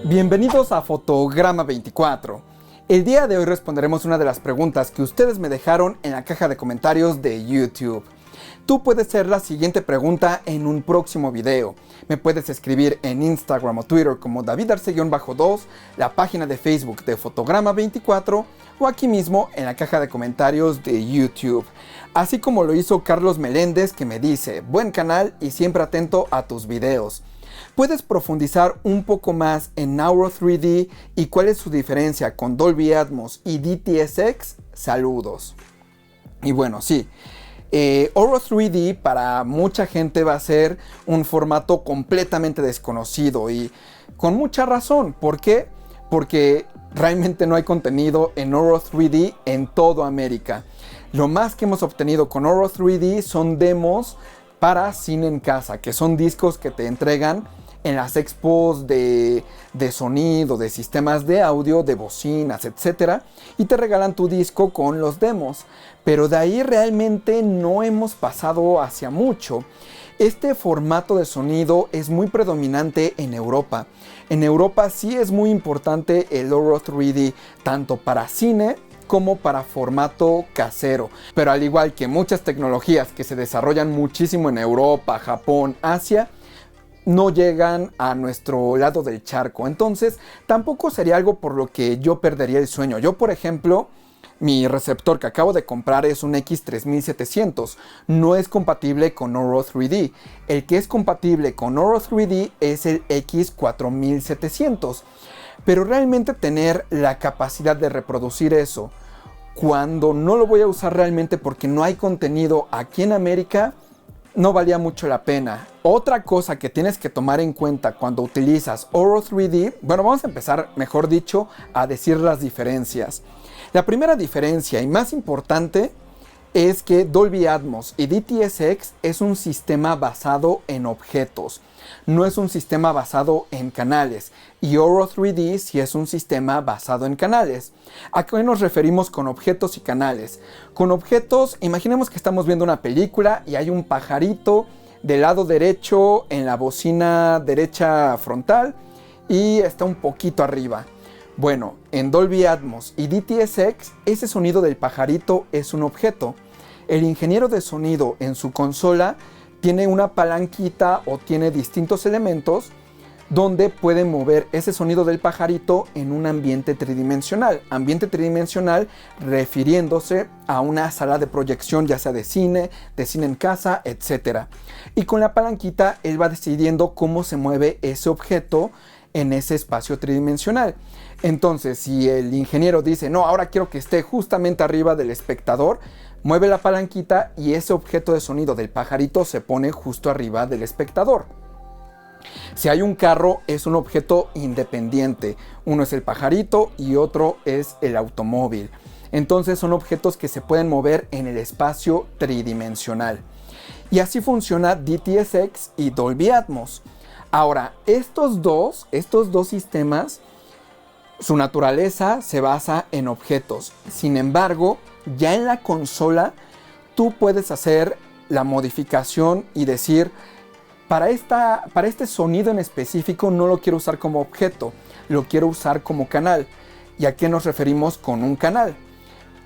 Bienvenidos a Fotograma 24. El día de hoy responderemos una de las preguntas que ustedes me dejaron en la caja de comentarios de YouTube. Tú puedes hacer la siguiente pregunta en un próximo video. Me puedes escribir en Instagram o Twitter como DavidArce-2, la página de Facebook de Fotograma 24 o aquí mismo en la caja de comentarios de YouTube. Así como lo hizo Carlos Meléndez, que me dice: buen canal y siempre atento a tus videos. ¿Puedes profundizar un poco más en Auro 3D y cuál es su diferencia con Dolby Atmos y DTS:X? Saludos. Y bueno, sí, Auro 3D para mucha gente va a ser un formato completamente desconocido y con mucha razón. ¿Por qué? Porque realmente no hay contenido en Auro 3D en toda América. Lo más que hemos obtenido con Auro 3D son demos para cine en casa, que son discos que te entregan en las expos de sonido, de sistemas de audio, de bocinas, etc. Y te regalan tu disco con los demos. Pero de ahí realmente no hemos pasado hacia mucho. Este formato de sonido es muy predominante en Europa. En Europa sí es muy importante el Auro 3D, tanto para cine como para formato casero. Pero al igual que muchas tecnologías que se desarrollan muchísimo en Europa, Japón, Asia, no llegan a nuestro lado del charco. Entonces tampoco sería algo por lo que yo perdería el sueño. Yo, por ejemplo, mi receptor que acabo de comprar es un X3700. No es compatible con Auro 3D. El que es compatible con Auro 3D es el X4700. Pero realmente tener la capacidad de reproducir eso cuando no lo voy a usar realmente porque no hay contenido aquí en América, no valía mucho la pena. Otra cosa que tienes que tomar en cuenta cuando utilizas Auro 3D, bueno, vamos a empezar, mejor dicho, a decir las diferencias. La primera diferencia y más importante es que Dolby Atmos y DTS:X es un sistema basado en objetos, no es un sistema basado en canales, y Auro 3D sí es un sistema basado en canales. ¿A qué nos referimos con objetos y canales? Con objetos, imaginemos que estamos viendo una película y hay un pajarito del lado derecho en la bocina derecha frontal y está un poquito arriba. Bueno, en Dolby Atmos y DTS:X ese sonido del pajarito es un objeto. El ingeniero de sonido en su consola tiene una palanquita o tiene distintos elementos donde puede mover ese sonido del pajarito en un ambiente tridimensional. Ambiente tridimensional refiriéndose a una sala de proyección, ya sea de cine en casa, etc. Y con la palanquita él va decidiendo cómo se mueve ese objeto en ese espacio tridimensional. Entonces, si el ingeniero dice: no, ahora quiero que esté justamente arriba del espectador, mueve la palanquita y ese objeto de sonido del pajarito se pone justo arriba del espectador. Si hay un carro, es un objeto independiente. Uno es el pajarito y otro es el automóvil. Entonces son objetos que se pueden mover en el espacio tridimensional. Y así funciona DTS:X y Dolby Atmos. Ahora, estos dos sistemas, su naturaleza se basa en objetos. Sin embargo, ya en la consola tú puedes hacer la modificación y decir: para este sonido en específico no lo quiero usar como objeto, lo quiero usar como canal. ¿Y a qué nos referimos con un canal?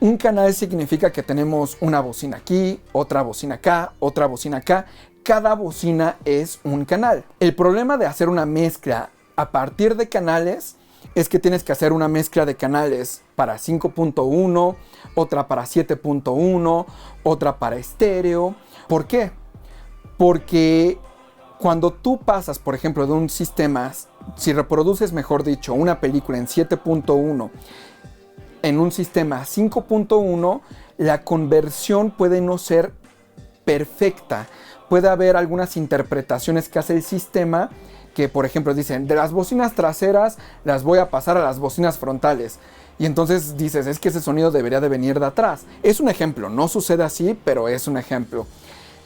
Un canal significa que tenemos una bocina aquí, otra bocina acá, otra bocina acá. Cada bocina es un canal. El problema de hacer una mezcla a partir de canales es que tienes que hacer una mezcla de canales para 5.1, otra para 7.1, otra para estéreo. ¿Por qué? Porque cuando tú pasas, por ejemplo, de un sistema, si reproduces, mejor dicho, una película en 7.1 en un sistema 5.1, la conversión puede no ser perfecta. Puede haber algunas interpretaciones que hace el sistema que, por ejemplo, dicen: de las bocinas traseras las voy a pasar a las bocinas frontales. Y entonces dices: es que ese sonido debería de venir de atrás. Es un ejemplo, no sucede así, pero es un ejemplo.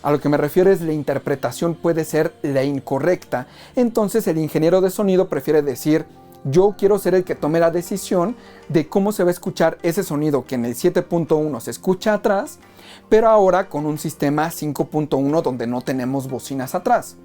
A lo que me refiero es la interpretación puede ser la incorrecta. Entonces el ingeniero de sonido prefiere decir: yo quiero ser el que tome la decisión de cómo se va a escuchar ese sonido que en el 7.1 se escucha atrás, pero ahora con un sistema 5.1 donde no tenemos bocinas atrás.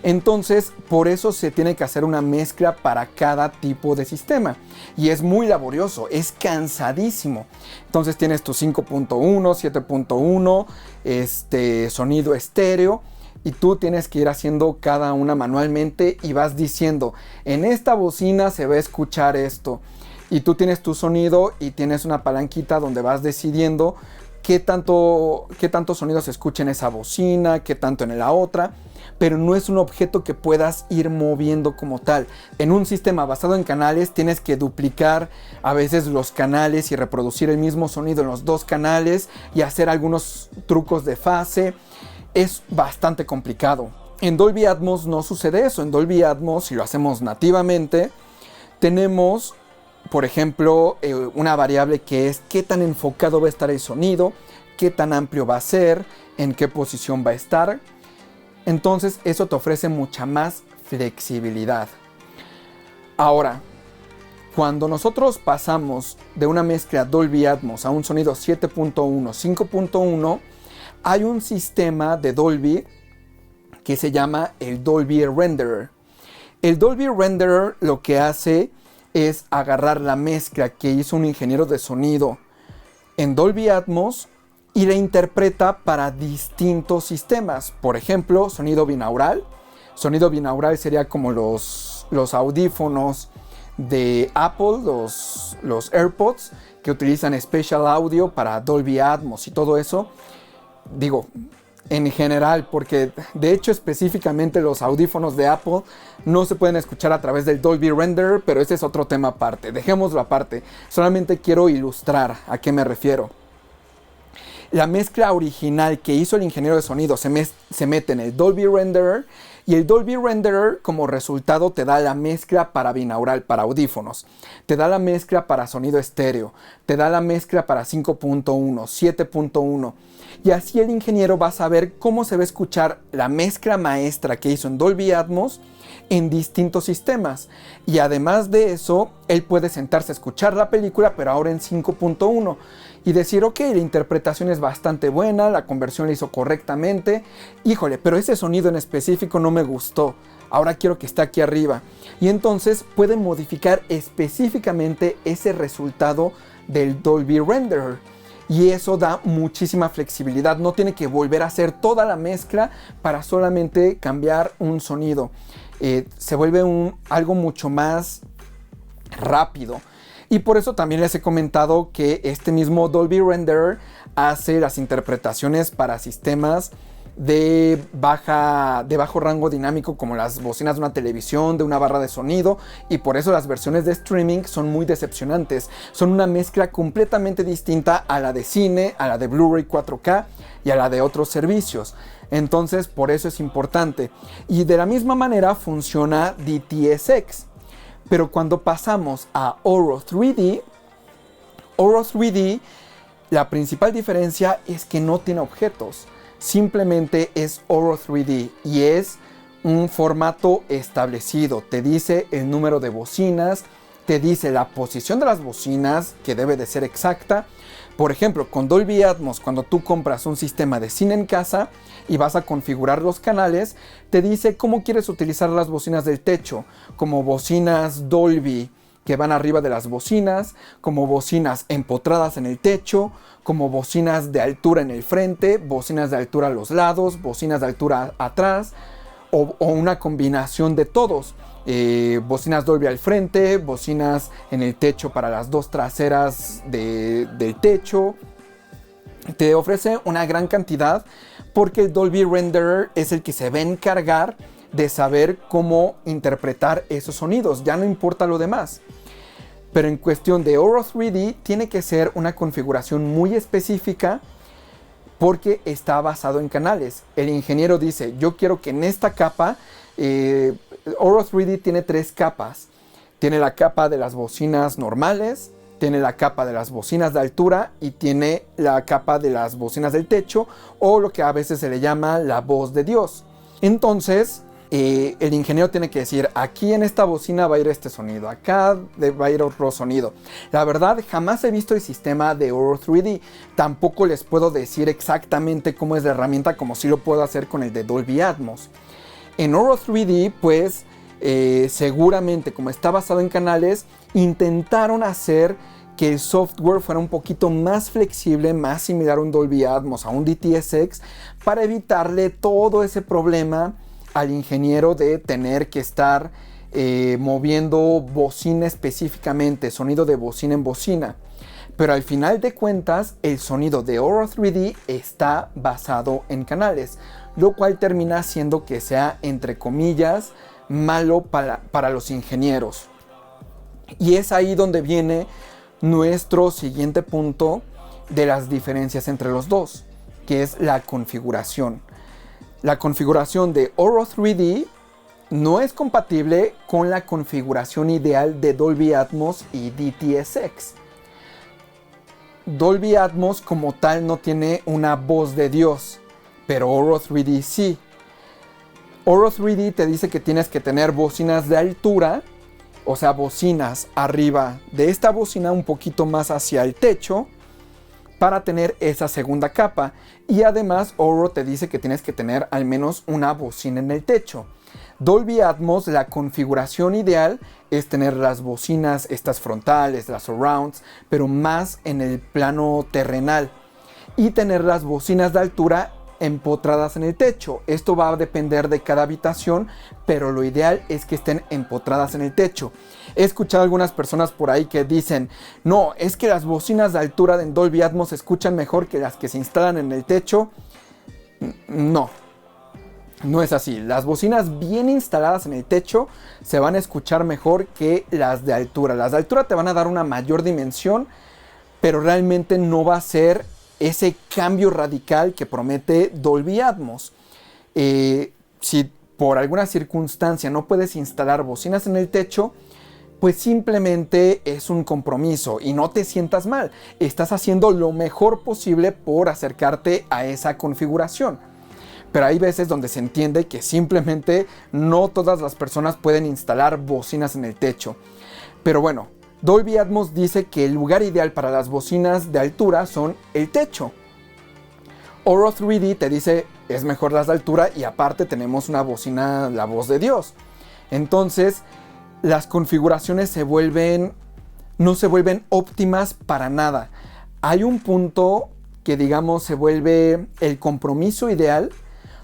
Entonces, por eso se tiene que hacer una mezcla para cada tipo de sistema. Y es muy laborioso, es cansadísimo. Entonces tienes tu 5.1, 7.1, sonido estéreo. Y tú tienes que ir haciendo cada una manualmente y vas diciendo, en esta bocina se va a escuchar esto. Y tú tienes tu sonido y tienes una palanquita donde vas decidiendo qué tanto sonido se escucha en esa bocina, qué tanto en la otra. Pero no es un objeto que puedas ir moviendo como tal. En un sistema basado en canales tienes que duplicar a veces los canales y reproducir el mismo sonido en los dos canales y hacer algunos trucos de fase. Es bastante complicado. En Dolby Atmos no sucede eso. En Dolby Atmos, si lo hacemos nativamente, tenemos, por ejemplo, una variable que es qué tan enfocado va a estar el sonido, qué tan amplio va a ser, en qué posición va a estar. Entonces eso te ofrece mucha más flexibilidad. Ahora, cuando nosotros pasamos de una mezcla Dolby Atmos a un sonido 7.1, 5.1, hay un sistema de Dolby que se llama el Dolby Renderer. El Dolby Renderer lo que hace es agarrar la mezcla que hizo un ingeniero de sonido en Dolby Atmos y la interpreta para distintos sistemas. Por ejemplo, sonido binaural. Sonido binaural sería como los audífonos de Apple, los AirPods, que utilizan Spatial Audio para Dolby Atmos y todo eso. Digo, en general, porque de hecho específicamente los audífonos de Apple no se pueden escuchar a través del Dolby Renderer, pero ese es otro tema aparte. Dejémoslo aparte. Solamente quiero ilustrar a qué me refiero. La mezcla original que hizo el ingeniero de sonido se mete en el Dolby Renderer y el Dolby Renderer como resultado te da la mezcla para binaural, para audífonos, te da la mezcla para sonido estéreo, te da la mezcla para 5.1, 7.1 y así el ingeniero va a saber cómo se va a escuchar la mezcla maestra que hizo en Dolby Atmos en distintos sistemas. Y además de eso, él puede sentarse a escuchar la película, pero ahora en 5.1 y decir, ok, la interpretación es bastante buena, la conversión la hizo correctamente, híjole, pero ese sonido en específico no me gustó, ahora quiero que esté aquí arriba. Y entonces puede modificar específicamente ese resultado del Dolby Renderer. Y eso da muchísima flexibilidad, no tiene que volver a hacer toda la mezcla para solamente cambiar un sonido. Se vuelve algo mucho más rápido. Y por eso también les he comentado que este mismo Dolby Renderer hace las interpretaciones para sistemas de bajo rango dinámico, como las bocinas de una televisión, de una barra de sonido, y por eso las versiones de streaming son muy decepcionantes. Son una mezcla completamente distinta a la de cine, a la de Blu-ray 4K y a la de otros servicios. Entonces, por eso es importante. Y de la misma manera funciona DTS:X. Pero cuando pasamos a Auro 3D, la principal diferencia es que no tiene objetos. Simplemente es Auro 3D y es un formato establecido. Te dice el número de bocinas, te dice la posición de las bocinas, que debe de ser exacta. Por ejemplo, con Dolby Atmos, cuando tú compras un sistema de cine en casa y vas a configurar los canales, te dice cómo quieres utilizar las bocinas del techo, como bocinas Dolby que van arriba de las bocinas, como bocinas empotradas en el techo, como bocinas de altura en el frente, bocinas de altura a los lados, bocinas de altura atrás, o una combinación de todos. Bocinas Dolby al frente, bocinas en el techo para las dos traseras del techo. Te ofrece una gran cantidad porque el Dolby Renderer es el que se va a encargar de saber cómo interpretar esos sonidos, ya no importa lo demás. Pero en cuestión de Auro 3D tiene que ser una configuración muy específica porque está basado en canales. El ingeniero dice, yo quiero que en esta capa, Auro 3D tiene 3 capas. Tiene la capa de las bocinas normales, tiene la capa de las bocinas de altura y tiene la capa de las bocinas del techo, o lo que a veces se le llama la voz de Dios. Entonces, el ingeniero tiene que decir, aquí en esta bocina va a ir este sonido, acá va a ir otro sonido. La verdad, jamás he visto el sistema de Auro 3D. Tampoco les puedo decir exactamente cómo es la herramienta, como si lo puedo hacer con el de Dolby Atmos. En Oro 3D, pues seguramente como está basado en canales, intentaron hacer que el software fuera un poquito más flexible, más similar a un Dolby Atmos, a un DTS:X, para evitarle todo ese problema al ingeniero de tener que estar moviendo bocina específicamente, sonido de bocina en bocina. Pero al final de cuentas, el sonido de Oro 3D está basado en canales, lo cual termina haciendo que sea, entre comillas, malo para los ingenieros. Y es ahí donde viene nuestro siguiente punto de las diferencias entre los dos, que es la configuración. La configuración de Oro 3D no es compatible con la configuración ideal de Dolby Atmos y DTS:X. Dolby Atmos como tal no tiene una voz de Dios, pero Oro 3D sí. Oro 3D te dice que tienes que tener bocinas de altura, o sea, bocinas arriba de esta bocina un poquito más hacia el techo para tener esa segunda capa. Y además Oro te dice que tienes que tener al menos una bocina en el techo. Dolby Atmos, la configuración ideal es tener las bocinas, estas frontales, las surrounds, pero más en el plano terrenal. Y tener las bocinas de altura empotradas en el techo. Esto va a depender de cada habitación, pero lo ideal es que estén empotradas en el techo. He escuchado algunas personas por ahí que dicen, no, es que las bocinas de altura de Dolby Atmos se escuchan mejor que las que se instalan en el techo. No es así. Las bocinas bien instaladas en el techo se van a escuchar mejor que las de altura. Las de altura te van a dar una mayor dimensión, pero realmente no va a ser ese cambio radical que promete Dolby Atmos. Si por alguna circunstancia no puedes instalar bocinas en el techo, pues simplemente es un compromiso y no te sientas mal. Estás haciendo lo mejor posible por acercarte a esa configuración. Pero hay veces donde se entiende que simplemente no todas las personas pueden instalar bocinas en el techo. Pero bueno, Dolby Atmos dice que el lugar ideal para las bocinas de altura son el techo. Oro 3D te dice es mejor las de altura y aparte tenemos una bocina, la voz de Dios. Entonces las configuraciones no se vuelven óptimas para nada. Hay un punto que digamos se vuelve el compromiso ideal,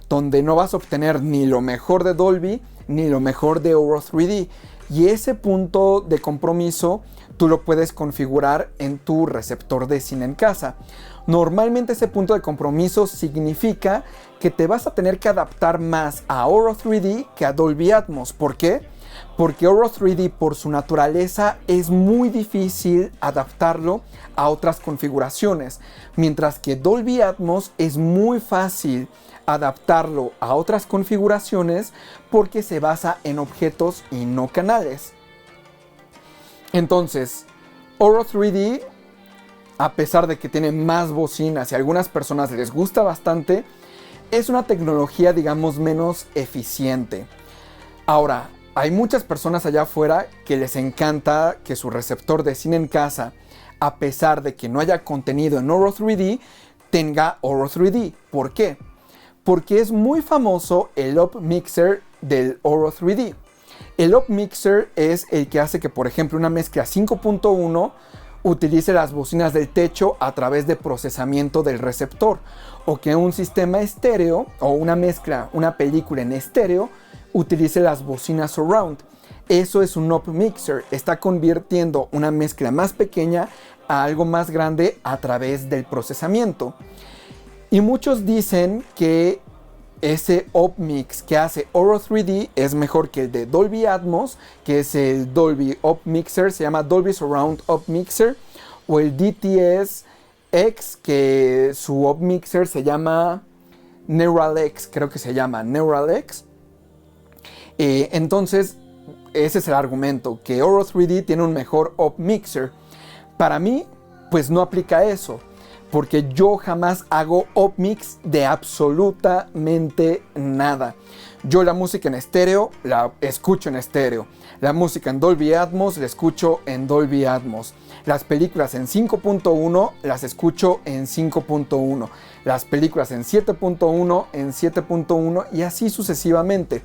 donde no vas a obtener ni lo mejor de Dolby ni lo mejor de Oro 3D. Y ese punto de compromiso tú lo puedes configurar en tu receptor de cine en casa. Normalmente ese punto de compromiso significa que te vas a tener que adaptar más a Oro 3D que a Dolby Atmos. ¿Por qué? Porque Oro 3D por su naturaleza es muy difícil adaptarlo a otras configuraciones, mientras que Dolby Atmos es muy fácil adaptarlo a otras configuraciones porque se basa en objetos y no canales. Entonces, Oro 3D, a pesar de que tiene más bocinas y a algunas personas les gusta bastante, es una tecnología, digamos, menos eficiente. Ahora, hay muchas personas allá afuera que les encanta que su receptor de cine en casa, a pesar de que no haya contenido en Oro 3D, tenga Oro 3D. ¿Por qué? Porque es muy famoso el Up Mixer del Oro 3D. El Up Mixer es el que hace que, por ejemplo, una mezcla 5.1 utilice las bocinas del techo a través de procesamiento del receptor, o que un sistema estéreo o una mezcla, una película en estéreo, utilice las bocinas surround. Eso es un Up Mixer. Está convirtiendo una mezcla más pequeña a algo más grande a través del procesamiento. Y muchos dicen que ese Up Mix que hace Oro 3D es mejor que el de Dolby Atmos, que es el Dolby Up Mixer, se llama Dolby Surround Up Mixer, o el DTS:X, que su Up Mixer se llama Neuralx, creo que se llama Neuralx. Entonces, ese es el argumento, que Oro 3D tiene un mejor Up Mixer. Para mí, pues no aplica eso, porque yo jamás hago upmix de absolutamente nada. Yo la música en estéreo la escucho en estéreo. La música en Dolby Atmos la escucho en Dolby Atmos. Las películas en 5.1 las escucho en 5.1. Las películas en 7.1 en 7.1 y así sucesivamente.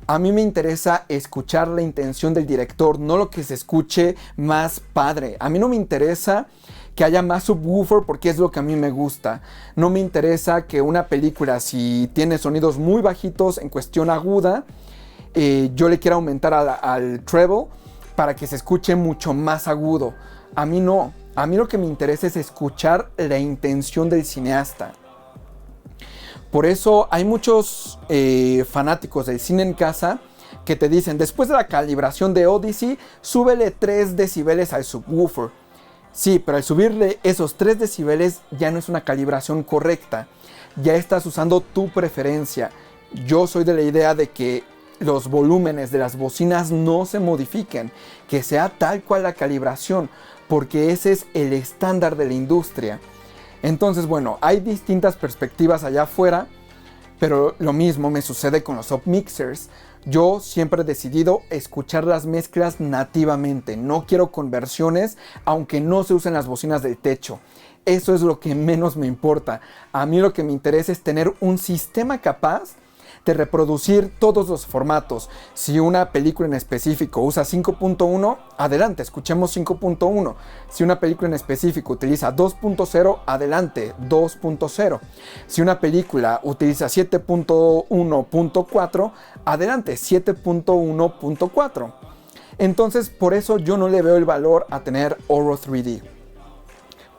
A mí me interesa escuchar la intención del director, no lo que se escuche más padre. A mí no me interesa que haya más subwoofer porque es lo que a mí me gusta. No me interesa que una película, si tiene sonidos muy bajitos en cuestión aguda, yo le quiera aumentar al treble para que se escuche mucho más agudo. A mí no. A mí lo que me interesa es escuchar la intención del cineasta. Por eso hay muchos fanáticos del cine en casa que te dicen, después de la calibración de Odyssey, súbele 3 decibeles al subwoofer. Sí, pero al subirle esos 3 decibeles ya no es una calibración correcta. Ya estás usando tu preferencia. Yo soy de la idea de que los volúmenes de las bocinas no se modifiquen, que sea tal cual la calibración, porque ese es el estándar de la industria. Entonces, bueno, hay distintas perspectivas allá afuera, pero lo mismo me sucede con los upmixers. Yo siempre he decidido escuchar las mezclas nativamente, no quiero conversiones, aunque no se usen las bocinas del techo. Eso es lo que menos me importa. A mí lo que me interesa es tener un sistema capaz de reproducir todos los formatos. Si una película en específico usa 5.1, adelante, escuchemos 5.1. Si una película en específico utiliza 2.0, adelante, 2.0. Si una película utiliza 7.1.4, adelante, 7.1.4. Entonces, por eso yo no le veo el valor a tener Oro 3D.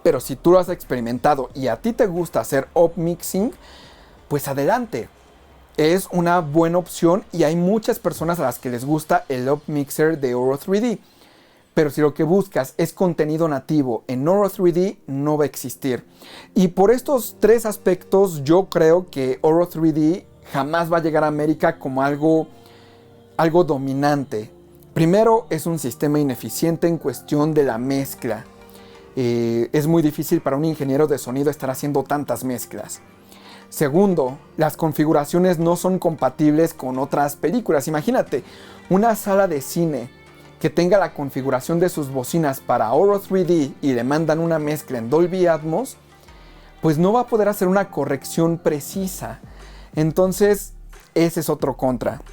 Pero si tú lo has experimentado y a ti te gusta hacer upmixing, pues adelante. Es una buena opción y hay muchas personas a las que les gusta el upmixer de Oro 3D. Pero si lo que buscas es contenido nativo en Oro 3D, no va a existir. Y por estos 3 aspectos, yo creo que Oro 3D jamás va a llegar a América como algo dominante. Primero, es un sistema ineficiente en cuestión de la mezcla. Es muy difícil para un ingeniero de sonido estar haciendo tantas mezclas. Segundo, las configuraciones no son compatibles con otras películas. Imagínate, una sala de cine que tenga la configuración de sus bocinas para Oro 3D y le mandan una mezcla en Dolby Atmos, pues no va a poder hacer una corrección precisa. Entonces, ese es otro contra.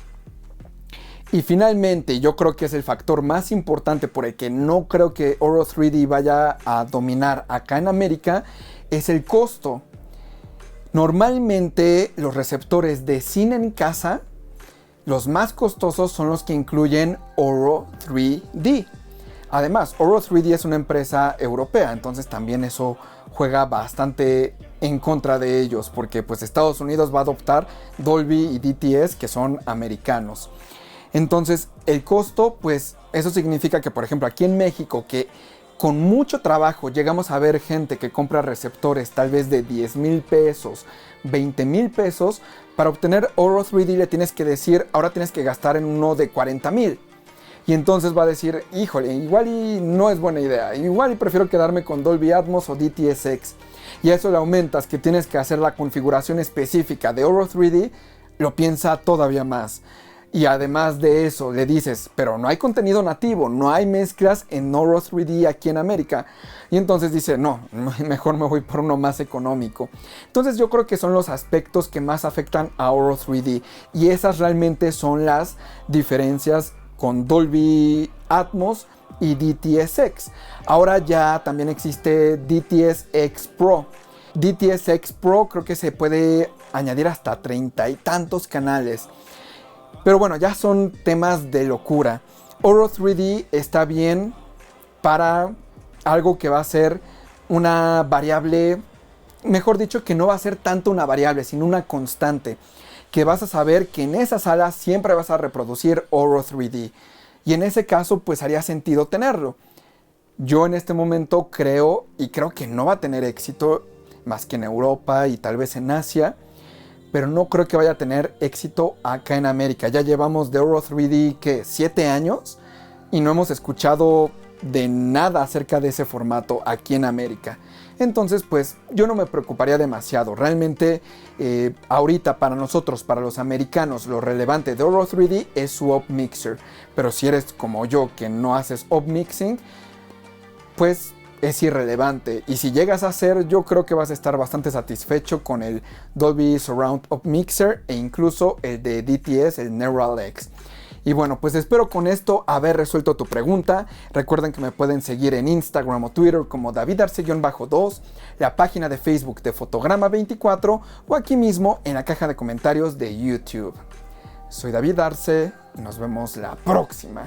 Y finalmente, yo creo que es el factor más importante por el que no creo que Oro 3D vaya a dominar acá en América, es el costo. Normalmente los receptores de cine en casa, los más costosos son los que incluyen Oro 3D. Además, Oro 3D es una empresa europea, entonces también eso juega bastante en contra de ellos, porque pues Estados Unidos va a adoptar Dolby y DTS, que son americanos. Entonces, el costo, pues eso significa que, por ejemplo, aquí en México, que con mucho trabajo llegamos a ver gente que compra receptores tal vez de 10,000 pesos, 20,000 pesos. Para obtener Oro 3D le tienes que decir, ahora tienes que gastar en uno de 40,000. Y entonces va a decir, híjole, igual y no es buena idea. Igual y prefiero quedarme con Dolby Atmos o DTS:X. Y a eso le aumentas que tienes que hacer la configuración específica de Oro 3D, lo piensa todavía más. Y además de eso le dices, pero no hay contenido nativo, no hay mezclas en Oro 3D aquí en América. Y entonces dice, no, mejor me voy por uno más económico. Entonces yo creo que son los aspectos que más afectan a Oro 3D. Y esas realmente son las diferencias con Dolby Atmos y DTS:X. Ahora ya también existe DTS:X Pro. DTS:X Pro creo que se puede añadir hasta 30 y tantos canales. Pero bueno, ya son temas de locura. Oro 3D está bien para algo que va a ser una variable, mejor dicho, que no va a ser tanto una variable, sino una constante. Que vas a saber que en esa sala siempre vas a reproducir Oro 3D. Y en ese caso, pues haría sentido tenerlo. Yo en este momento creo que no va a tener éxito más que en Europa y tal vez en Asia. Pero no creo que vaya a tener éxito acá en América. Ya llevamos de Oro 3D, ¿qué? 7 años y no hemos escuchado de nada acerca de ese formato aquí en América. Entonces pues yo no me preocuparía demasiado. Realmente ahorita para nosotros, para los americanos, lo relevante de Oro 3D es su upmixer. Pero si eres como yo que no haces upmixing, pues es irrelevante. Y si llegas a hacer, yo creo que vas a estar bastante satisfecho con el Dolby Surround upmixer e incluso el de DTS, el Neural X. Y bueno, pues espero con esto haber resuelto tu pregunta. Recuerden que me pueden seguir en Instagram o Twitter como DavidArce-2, la página de Facebook de Fotograma24 o aquí mismo en la caja de comentarios de YouTube. Soy David Arce y nos vemos la próxima.